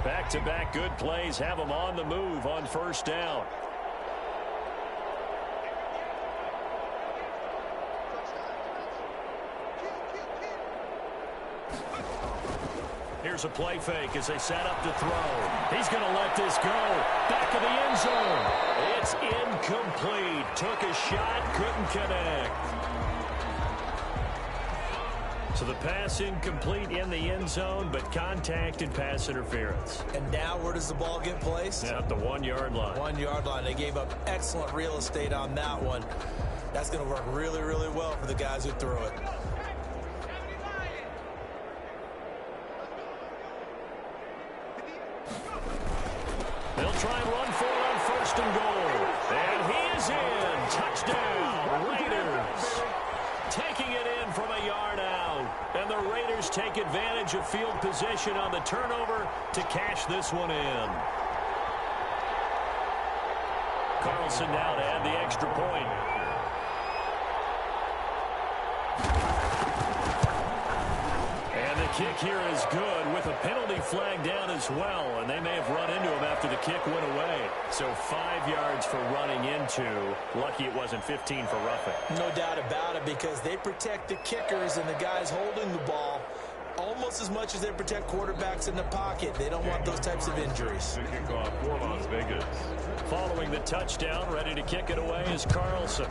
Back-to-back good plays have them on the move on first down. Here's a play fake as they set up to throw. He's going to let this go. Back of the end zone. It's incomplete. Took a shot, couldn't connect. So the pass incomplete in the end zone, but contact and pass interference. And now where does the ball get placed? At the 1 yard line. 1 yard line. They gave up excellent real estate on that one. That's going to work really, really well for the guys who threw it. They'll try and run for it on 1st and goal. And he is in. Touchdown, Raiders. Taking it in from a yard out. And the Raiders take advantage of field position on the turnover to cash this one in. Carlson now to add the extra point. And the kick here is good with a penalty flag down as well. And they may have run into him after the kick went away. So 5 yards for running into. Lucky it wasn't 15 for roughing. No doubt about it, because they protect the kickers and the guys holding the ball almost as much as they protect quarterbacks in the pocket. They don't want those types of injuries. The kickoff for Las Vegas. Following the touchdown, ready to kick it away is Carlson.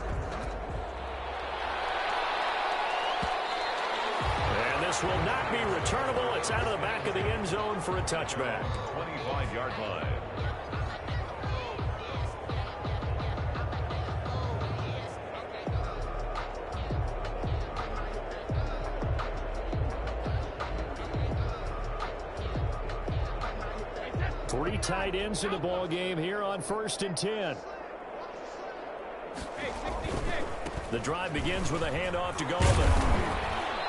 And this will not be returnable. It's out of the back of the end zone for a touchback. 25-yard line. Three tight ends in the ball game here on 1st and 10. The drive begins with a handoff to Goldman.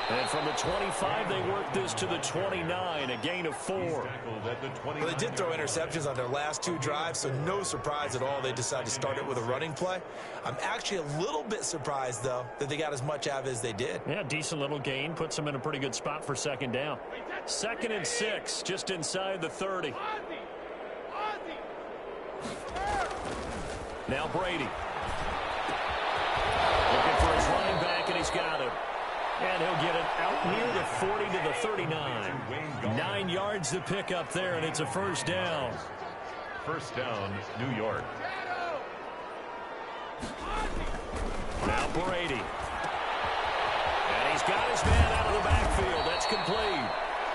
And from the 25, they work this to the 29, a gain of 4. Well, they did throw interceptions on their last 2 drives, so no surprise at all they decided to start it with a running play. I'm actually a little bit surprised, though, that they got as much out of it as they did. Yeah, decent little gain. Puts them in a pretty good spot for 2nd down. 2nd and 6, just inside the 30. Now Brady. Looking for his running back, and he's got it. And he'll get it out near the 40 to the 39. 9 yards to pick up there, and it's a 1st down. 1st down, New York. Now Brady. And he's got his man out of the backfield. That's complete.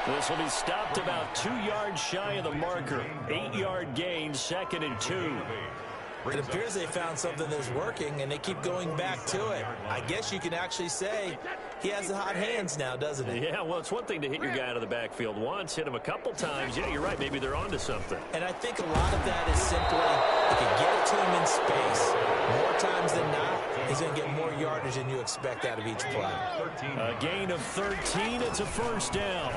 This will be stopped about 2 yards shy of the marker. 8-yard gain, 2nd and 2. It appears they found something that's working, and they keep going back to it. I guess you can actually say he has the hot hands now, doesn't he? Yeah, well, it's one thing to hit your guy out of the backfield once, hit him a couple times. Yeah, you're right. Maybe they're onto something. And I think a lot of that is simply you can get it to him in space. More times than not, he's going to get more yardage than you expect out of each play. A gain of 13. It's a 1st down.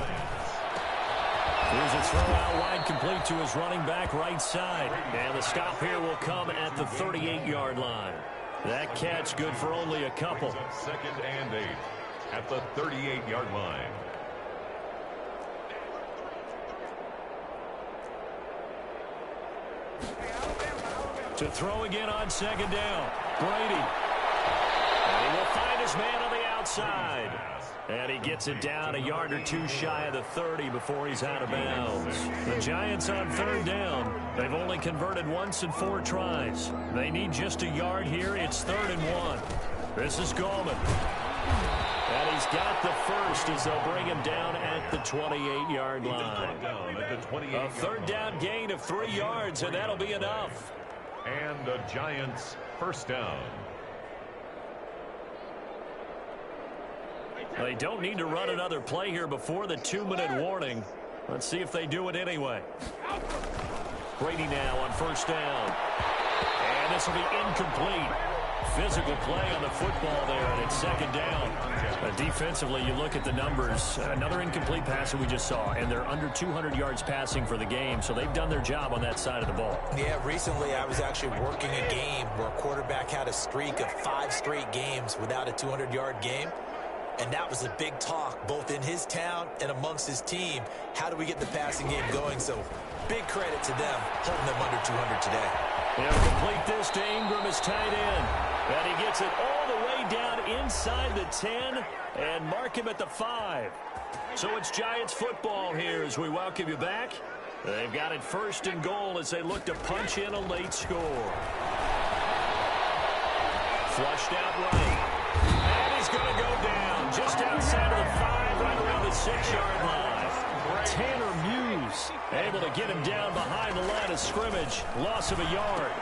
Here's a throw out wide, complete to his running back right side. And the stop here will come at the 38-yard line. That catch good for only a couple. 2nd and 8 at the 38-yard line. To throw again on 2nd down. Brady. And he will find his man on the outside. And he gets it down a yard or 2 shy of the 30 before he's out of bounds. The Giants on 3rd down. They've only converted once in 4 tries. They need just a yard here. It's 3rd and 1. This is Gallman. And he's got the 1st as they'll bring him down at the 28-yard line. A 3rd down gain of 3 yards, and that'll be enough. And the Giants 1st down. They don't need to run another play here before the 2-minute warning. Let's see if they do it anyway. Brady now on 1st down. And this will be incomplete. Physical play on the football there, and it's 2nd down. Defensively, you look at the numbers. Another incomplete pass that we just saw, and they're under 200 yards passing for the game, so they've done their job on that side of the ball. Yeah, recently I was actually working a game where a quarterback had a streak of 5 straight games without a 200-yard game. And that was a big talk, both in his town and amongst his team. How do we get the passing game going? So big credit to them, holding them under 200 today. They'll complete this to Ingram as tight end. And he gets it all the way down inside the 10 and mark him at the 5. So it's Giants football here as we welcome you back. They've got it 1st and goal as they look to punch in a late score. Flushed out right. And he's going to go down just outside of the 5, right around the 6-yard line. Tanner Muse able to get him down behind the line of scrimmage. Loss of a yard.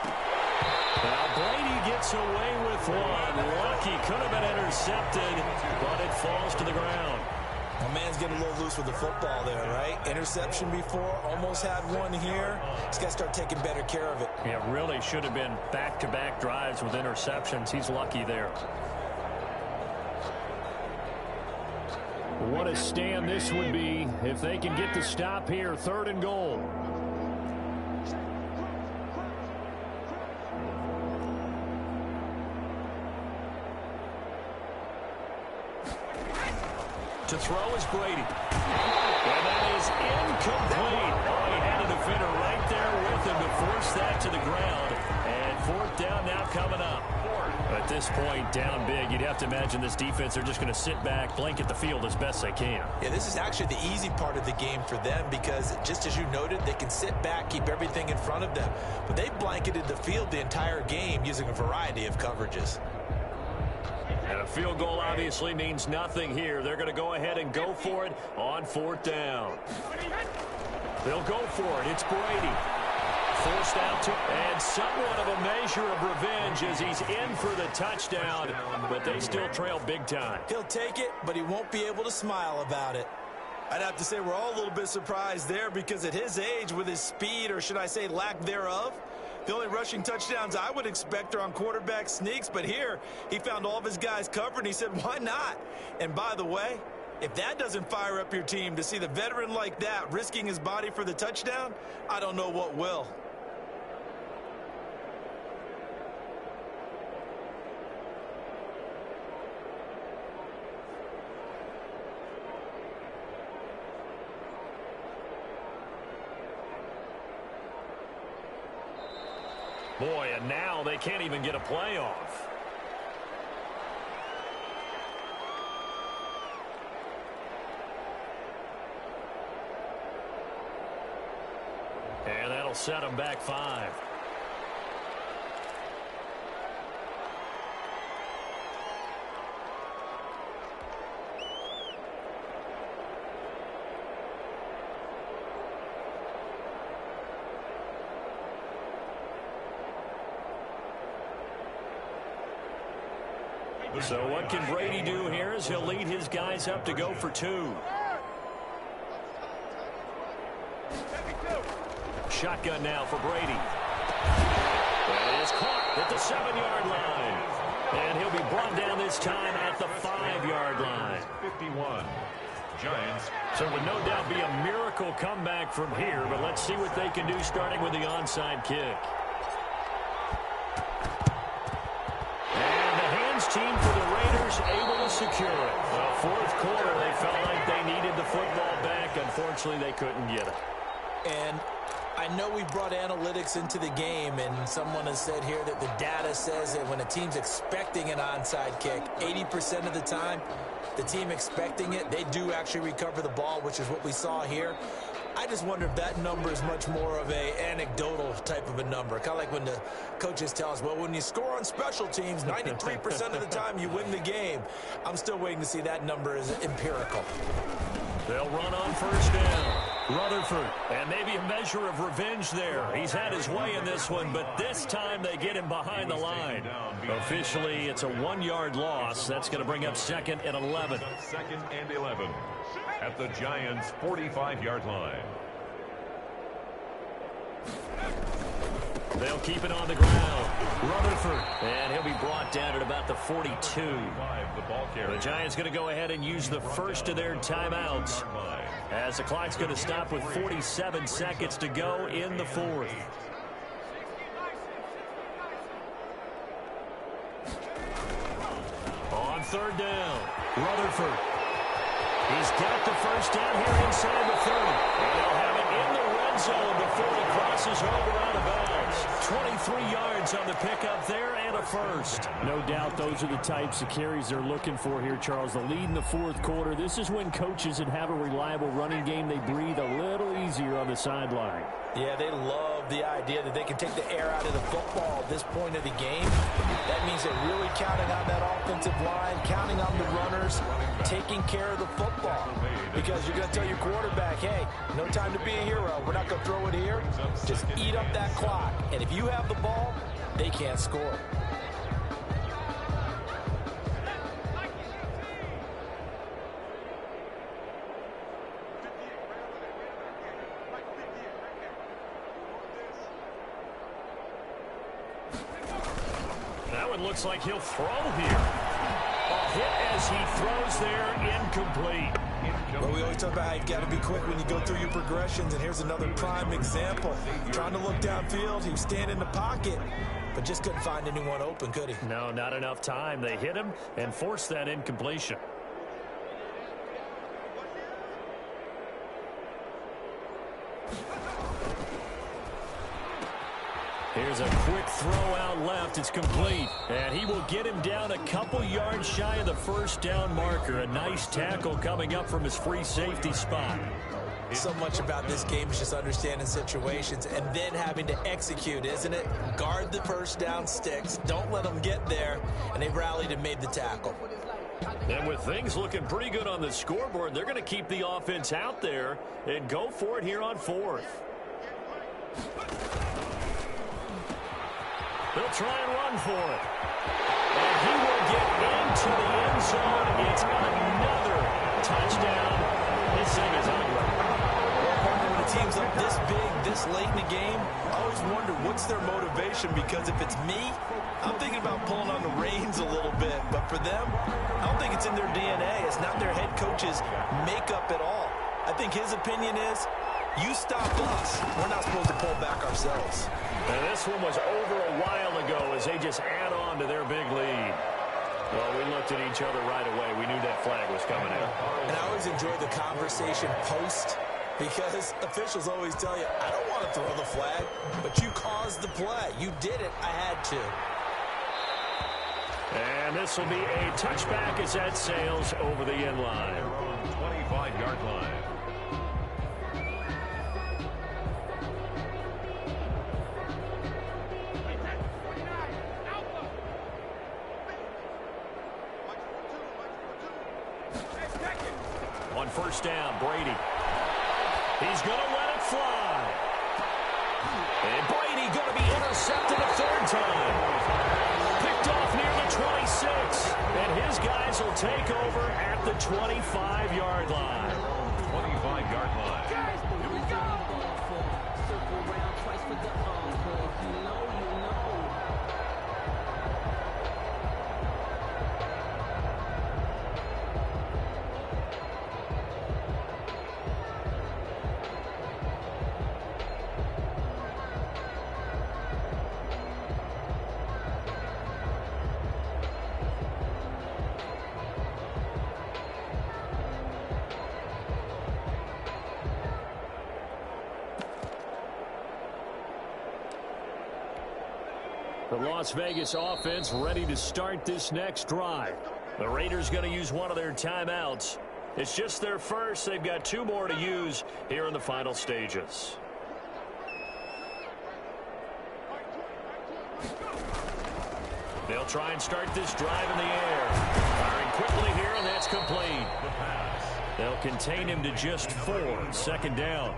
Now Brady gets away with one. Lucky, could have been intercepted, but it falls to the ground. My man's getting a little loose with the football there, right? Interception before, almost had one here. He's got to start taking better care of it. Yeah, really should have been back-to-back drives with interceptions. He's lucky there. What a stand this would be if they can get the stop here. 3rd and goal. To throw is Brady. And that is incomplete. Oh, he had a defender right there with him to force that to the ground. And 4th down now coming up. At this point, down big, you'd have to imagine this defense, they're just going to sit back, blanket the field as best they can. Yeah, this is actually the easy part of the game for them because, just as you noted, they can sit back, keep everything in front of them. But they blanketed the field the entire game using a variety of coverages. And a field goal obviously means nothing here. They're going to go ahead and go for it on 4th down. They'll go for it. It's Brady. Forced out to, and somewhat of a measure of revenge as he's in for the touchdown, but they still trail big time. He'll take it, but he won't be able to smile about it. I'd have to say we're all a little bit surprised there because at his age, with his speed, or should I say lack thereof, the only rushing touchdowns I would expect are on quarterback sneaks, but here he found all of his guys covered, and he said, why not? And by the way, if that doesn't fire up your team to see the veteran like that risking his body for the touchdown, I don't know what will. Boy, and now they can't even get a playoff. And that'll set them back 5. So what can Brady do here as he'll lead his guys up to go for 2. Shotgun now for Brady. That is caught at the 7-yard line. And he'll be brought down this time at the 5-yard line. 51. Giants. So it would no doubt be a miracle comeback from here, but let's see what they can do starting with the onside kick. Team for the Raiders able to secure it. Well, 4th quarter, they felt like they needed the football back. Unfortunately, they couldn't get it. And I know we brought analytics into the game, and someone has said here that the data says that when a team's expecting an onside kick, 80% of the time, the team expecting it, they do actually recover the ball, which is what we saw here. I just wonder if that number is much more of a anecdotal type of a number. Kind of like when the coaches tell us, well, when you score on special teams, 93% of the time you win the game. I'm still waiting to see that number is empirical. They'll run on 1st down. Rutherford, and maybe a measure of revenge there. He's had his way in this one, but this time they get him behind the line. Officially, it's a 1-yard loss. That's going to bring up 2nd and 11. 2nd and 11 at the Giants' 45-yard line. They'll keep it on the ground. Rutherford, and he'll be brought down at about the 42. The Giants going to go ahead and use the first of their timeouts as the clock's going to stop with 47 seconds to go in the 4th. On 3rd down, Rutherford. He's got the 1st down here inside the 30. And they'll have it in the red zone before he crosses over out of bounds. 3 yards on the pickup there and a first. No doubt those are the types of carries they're looking for here, Charles. The lead in the fourth quarter. This is when coaches that have a reliable running game, they breathe a little easier on the sideline. Yeah, they love the idea that they can take the air out of the football at this point of the game. That means they're really counting on that offensive line, counting on the runners, taking care of the football. Because you're going to tell your quarterback, hey, no time to be a hero. We're not going to throw it here. Just eat up that clock. And if you have the ball, they can't score. That one looks like he'll throw here. A hit as he throws there, incomplete. Well, we always talk about how you got to be quick when you go through your progressions, and here's another prime example. Trying to look downfield, he was standing in the pocket, but just couldn't find anyone open, could he? No, not enough time. They hit him and forced that incompletion. Here's a quick throw out left. It's complete. And he will get him down a couple yards shy of the first down marker. A nice tackle coming up from his free safety spot. So much about this game is just understanding situations and then having to execute, isn't it? Guard the first down sticks. Don't let them get there. And they rallied and made the tackle. And with things looking pretty good on the scoreboard, they're going to keep the offense out there and go for it here on fourth. They'll try and run for it. And he will get into the end zone. It's another touchdown. This thing is ugly. When a team's up this big, this late in the game, I always wonder what's their motivation, because if it's me, I'm thinking about pulling on the reins a little bit. But for them, I don't think it's in their DNA. It's not their head coach's makeup at all. I think his opinion is, you stop us. We're not supposed to pull back ourselves. And this one was over a while ago as they just add on to their big lead. Well, we looked at each other right away. We knew that flag was coming in. And I always enjoy the conversation post, because officials always tell you, I don't want to throw the flag, but you caused the play. You did it. I had to. And this will be a touchback as that sails over the end line. 25-yard line. On first down, Brady. He's going to let it fly. And Brady going to be intercepted a third time. Picked off near the 26. And his guys will take over at the 25-yard line. 25-yard line. Guys, here we go. Circle round twice for the encore. You know. The Las Vegas offense ready to start this next drive. The Raiders going to use one of their timeouts. It's just their first. They've got 2 more to use here in the final stages. They'll try and start this drive in the air. Firing quickly here, and that's complete. They'll contain him to just 4. Second down.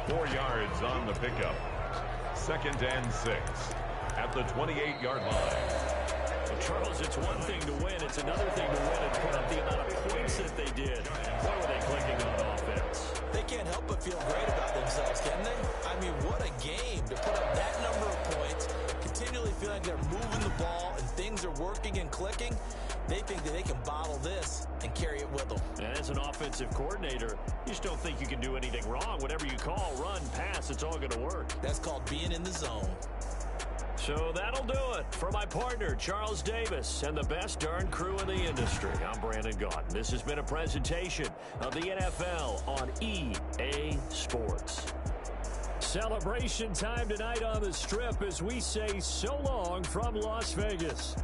4 yards on the pickup. 2nd and 6 at the 28-yard line. Well, Charles, it's one thing to win. It's another thing to win and put up the amount of points that they did. Boy, were they clicking on offense. They can't help but feel great about themselves, can they? I mean, what a game to put up that number of points, continually feeling like they're moving the ball and things are working and clicking. They think that they can bottle this and carry it with them. And as an offensive coordinator, you just don't think you can do anything wrong. Whatever you call, run, pass, it's all going to work. That's called being in the zone. So that'll do it for my partner, Charles Davis, and the best darn crew in the industry. I'm Brandon Gaudin. This has been a presentation of the NFL on EA Sports. Celebration time tonight on the Strip as we say so long from Las Vegas.